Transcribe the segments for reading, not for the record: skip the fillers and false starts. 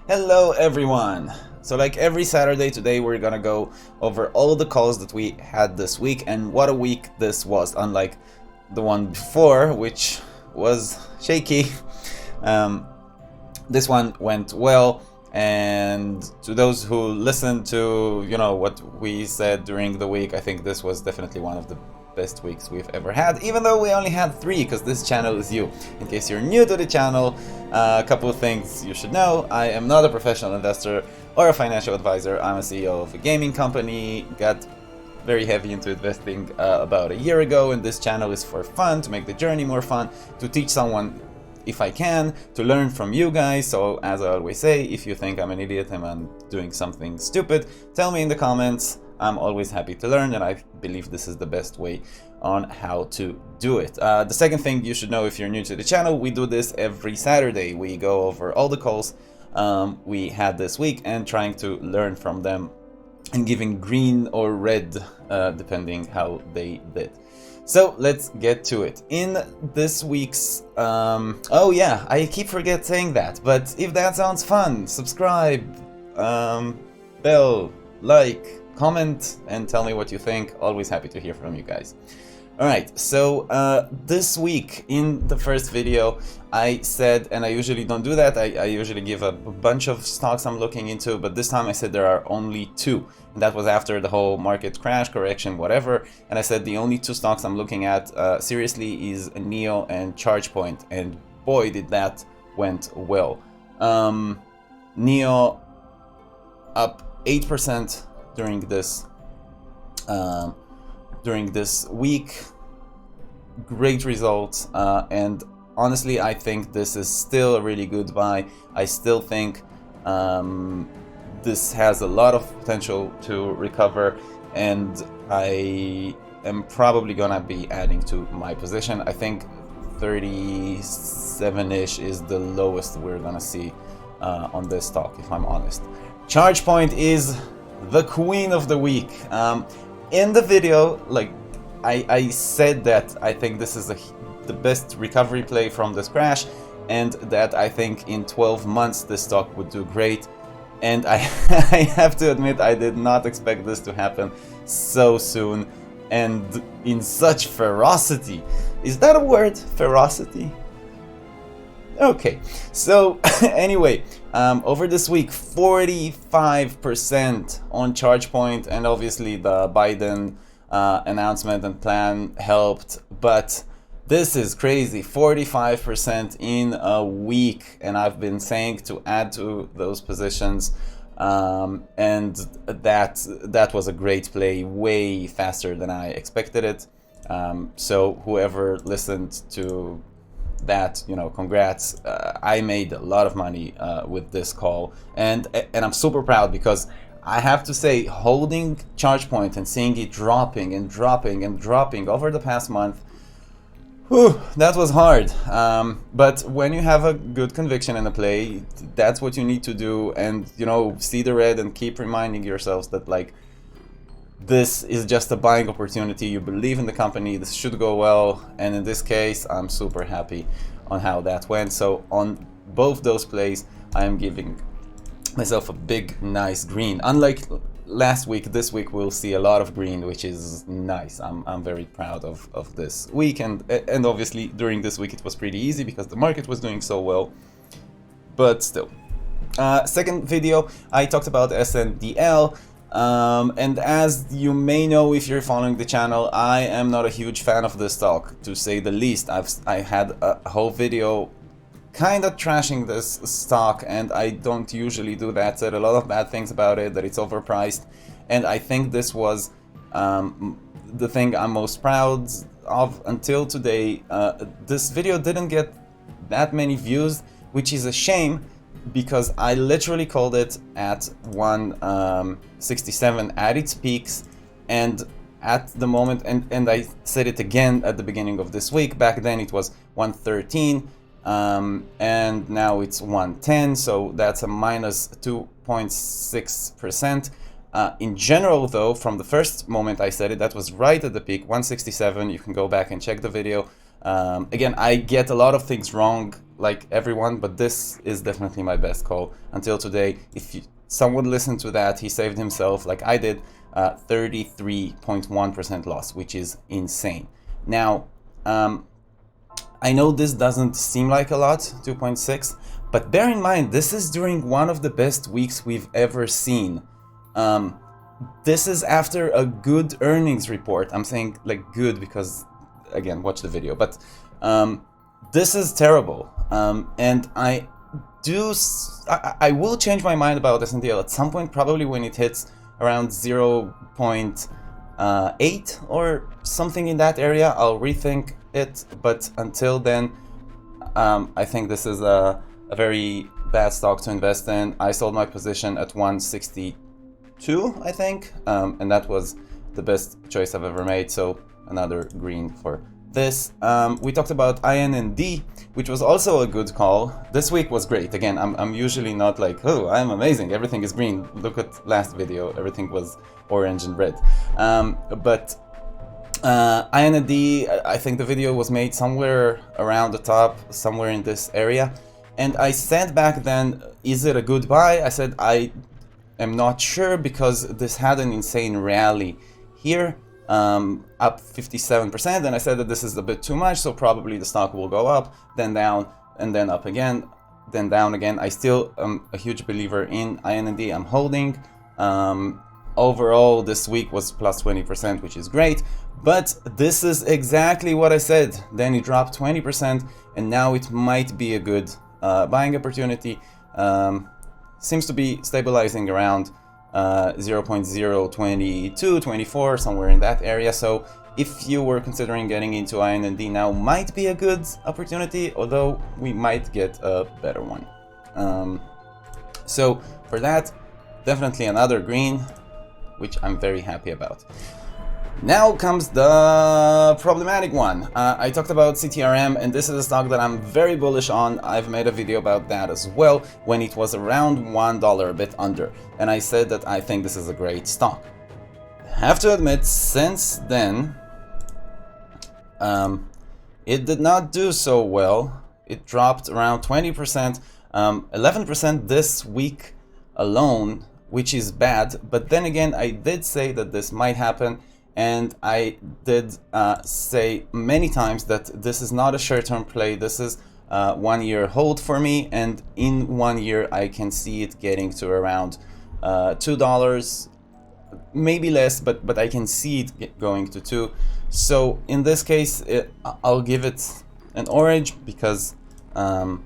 Hello everyone! So like every Saturday today we're gonna go over all the calls that we had this week, and what a week this was, unlike the one before, which was shaky. This one went well, and to those who listened to, what we said during the week, I think this was definitely one of the best weeks we've ever had, even though we only had 3, because this channel is you. In case you're new to the channel, a couple of things you should know. I am not a professional investor or a financial advisor. I'm a CEO of a gaming company, got very heavy into investing about a year ago, and this channel is for fun, to make the journey more fun, to teach someone if I can, to learn from you guys. So as I always say, if you think I'm an idiot and I'm doing something stupid, tell me in the comments. I'm always happy to learn, and I believe this is the best way on how to do it. The second thing you should know if you're new to the channel, we do this every Saturday. We go over all the calls we had this week and trying to learn from them and giving green or red depending how they did. So let's get to it. In this week's, oh yeah, I keep forget saying that, but if that sounds fun, subscribe, bell, like, comment, and tell me what you think. Always happy to hear from you guys. Alright, so this week in the first video I said, and I usually don't do that, I usually give a bunch of stocks I'm looking into, but this time I said there are only 2. And that was after the whole market crash, correction, whatever, and I said the only 2 stocks I'm looking at seriously is Neo and ChargePoint, and boy did that went well. Neo up 8% during this week. Great results, and honestly I think this is still a really good buy. I still think this has a lot of potential to recover, and I am probably gonna be adding to my position. I think 37-ish is the lowest we're gonna see on this stock, if I'm honest. ChargePoint is the queen of the week. In the video, like I said that I think this is the best recovery play from this crash, and that I think in 12 months this stock would do great. And I have to admit, I did not expect this to happen so soon and in such ferocity. Is that a word? Ferocity? Okay, so anyway, over this week, 45% on ChargePoint, and obviously the Biden announcement and plan helped, but this is crazy, 45% in a week, and I've been saying to add to those positions, and that was a great play, way faster than I expected it. So whoever listened to that, congrats. I made a lot of money with this call, and I'm super proud, because I have to say, holding ChargePoint and seeing it dropping and dropping and dropping over the past month, whew, that was hard. But when you have a good conviction in a play, that's what you need to do, and see the red and keep reminding yourselves that, like, this is just a buying opportunity. You believe in the company, this should go well, and in this case I'm super happy on how that went. So on both those plays I am giving myself a big nice green. Unlike last week, this week we'll see a lot of green, which is nice. I'm very proud of this week, and obviously during this week it was pretty easy because the market was doing so well, but still. Second video I talked about Sndl. And as you may know if you're following the channel, I am not a huge fan of this stock, to say the least. I had a whole video kinda trashing this stock, and I don't usually do that. Said a lot of bad things about it, that it's overpriced, and I think this was the thing I'm most proud of until today. This video didn't get that many views, which is a shame, because I literally called it at 167 at its peaks, and at the moment, and I said it again at the beginning of this week. Back then it was 113, and now it's 110, so that's a minus 2.6%. In general though, from the first moment I said it, that was right at the peak, 167. You can go back and check the video. Again, I get a lot of things wrong like everyone, but this is definitely my best call until today. If someone listened to that, he saved himself, like I did, 33.1% loss, which is insane. Now, I know this doesn't seem like a lot, 2.6, but bear in mind, this is during one of the best weeks we've ever seen. This is after a good earnings report. I'm saying like good because, again, watch the video, but this is terrible. And I will change my mind about Sndl at some point, probably when it hits around 0.8 or something in that area. I'll rethink it, but until then, I think this is a very bad stock to invest in. I sold my position at 162, I think, and that was the best choice I've ever made, so another green for this. We talked about INND, which was also a good call. This week was great. Again, I'm usually not like, oh, I'm amazing, everything is green. Look at last video, everything was orange and red. But INND, I think the video was made somewhere around the top, somewhere in this area. And I said back then, is it a good buy? I said, I am not sure because this had an insane rally here, up 57%, and I said that this is a bit too much, so probably the stock will go up, then down, and then up again, then down again. I still am a huge believer in INND. I'm holding. Overall, this week was plus 20%, which is great, but this is exactly what I said. Then it dropped 20%, and now it might be a good buying opportunity. Seems to be stabilizing around 0.022, 24, somewhere in that area. So if you were considering getting into INND now, might be a good opportunity, although we might get a better one. So for that, definitely another green, which I'm very happy about. Now comes the problematic one. I talked about CTRM, and this is a stock that I'm very bullish on. I've made a video about that as well when it was around $1, a bit under, and I said that I think this is a great stock. Have to admit, since then, it did not do so well. It dropped around 20%, 11% this week alone, which is bad. But then again, I did say that this might happen. And I did say many times that this is not a short-term play. This is 1 year hold for me, and in 1 year I can see it getting to around $2, maybe less, but I can see it going to 2. So in this case, I'll give it an orange because I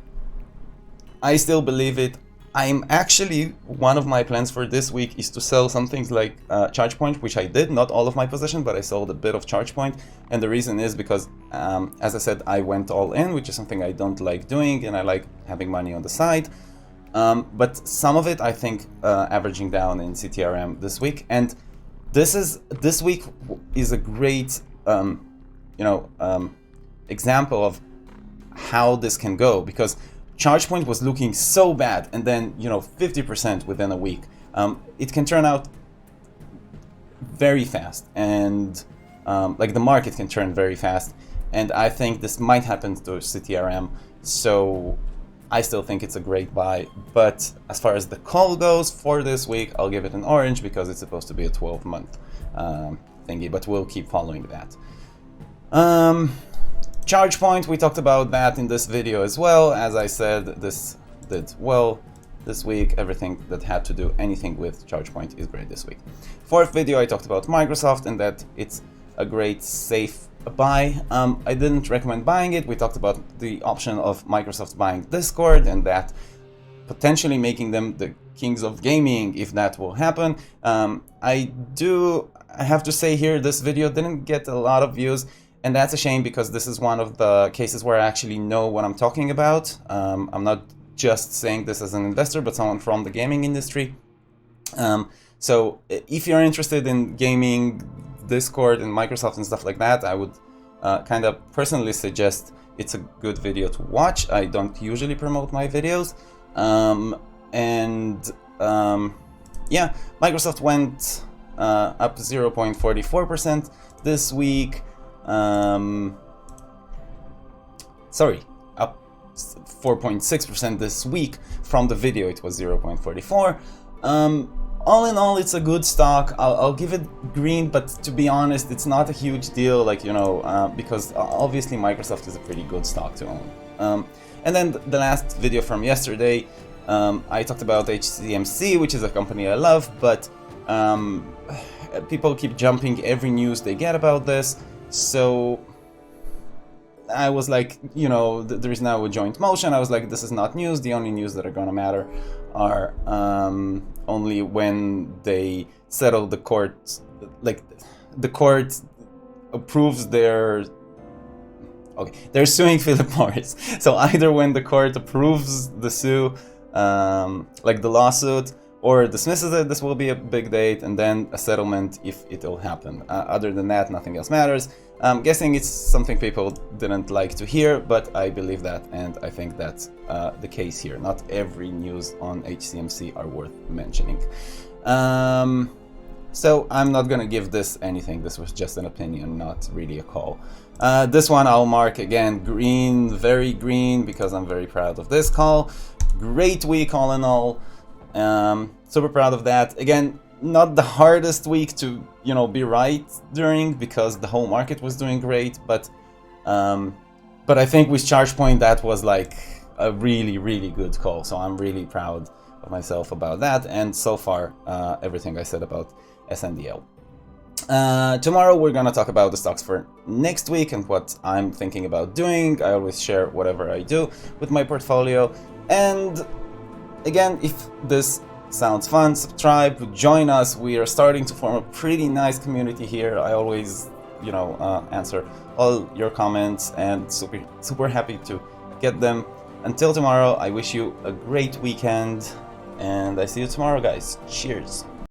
still believe it. I'm actually, one of my plans for this week is to sell some things like ChargePoint, which I did, not all of my position, but I sold a bit of ChargePoint. And the reason is because, as I said, I went all in, which is something I don't like doing, and I like having money on the side. But some of it, I think, averaging down in CTRM this week. And this week is a great, example of how this can go, because ChargePoint was looking so bad, and then 50% within a week. It can turn out very fast, and like the market can turn very fast, and I think this might happen to CTRM. So I still think it's a great buy, but as far as the call goes for this week, I'll give it an orange because it's supposed to be a 12-month thingy, but we'll keep following that. ChargePoint, we talked about that in this video as well. As I said, this did well this week. Everything that had to do anything with ChargePoint is great this week. Fourth video, I talked about Microsoft and that it's a great safe buy. I didn't recommend buying it. We talked about the option of Microsoft buying Discord and that potentially making them the kings of gaming if that will happen. I have to say here, this video didn't get a lot of views. And that's a shame because this is one of the cases where I actually know what I'm talking about. I'm not just saying this as an investor, but someone from the gaming industry. So if you're interested in gaming, Discord and Microsoft and stuff like that, I would kind of personally suggest it's a good video to watch. I don't usually promote my videos. Yeah, Microsoft went up 0.44% this week. Sorry, up 4.6% this week. From the video it was 0.44. All in all, it's a good stock. I'll give it green, but to be honest, it's not a huge deal, like, you know, because obviously Microsoft is a pretty good stock to own. And then the last video from yesterday, I talked about Hcmc, which is a company I love, but people keep jumping every news they get about this, so I was like, you know, there is now a joint motion. I was like, this is not news. The only news that are gonna matter are only when they settle the court, like the court approves their, okay, they're suing Philip Morris. So either when the court approves the sue, like the lawsuit, or dismisses it, this will be a big date, and then a settlement if it will happen. Other than that, nothing else matters. I'm guessing it's something people didn't like to hear, but I believe that, and I think that's the case here. Not every news on Hcmc are worth mentioning. So I'm not gonna give this anything. This was just an opinion, not really a call. This one I'll mark again green, very green, because I'm very proud of this call. Great week all in all. Super proud of that. Again, not the hardest week to, you know, be right during, because the whole market was doing great, but I think with ChargePoint that was like a really good call, so I'm really proud of myself about that, and so far everything I said about Sndl. Tomorrow we're gonna talk about the stocks for next week and what I'm thinking about doing. I always share whatever I do with my portfolio, and again, if this sounds fun, subscribe, join us. We are starting to form a pretty nice community here. I always, you know, answer all your comments, and super happy to get them. Until tomorrow, I wish you a great weekend, and I see you tomorrow, guys. Cheers.